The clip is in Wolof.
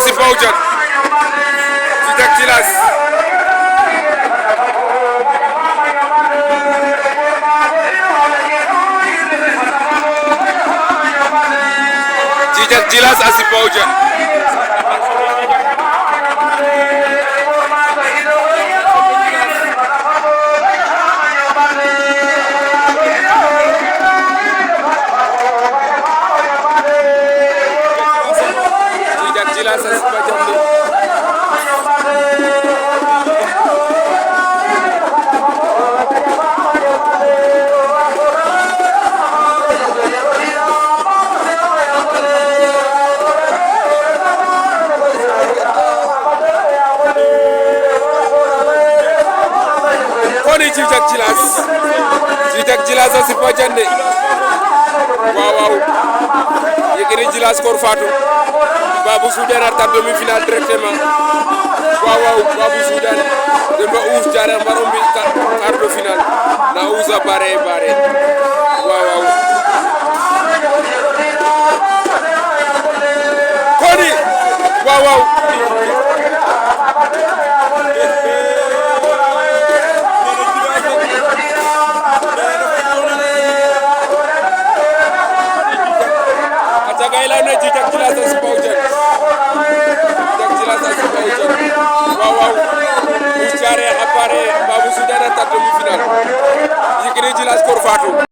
Asipaujan Jijak Jilas Jijak Jilas Asipaujan Jilas Asipaujan Jijak Jilas Asipaujan de waaw Yékini Jilas Kor Fatou Babou Soudiane arta demi-finale directement waaw Babou Soudiane den ba uus Diaré mbaro mbi quart de finale na uusa bare waaw Koni waaw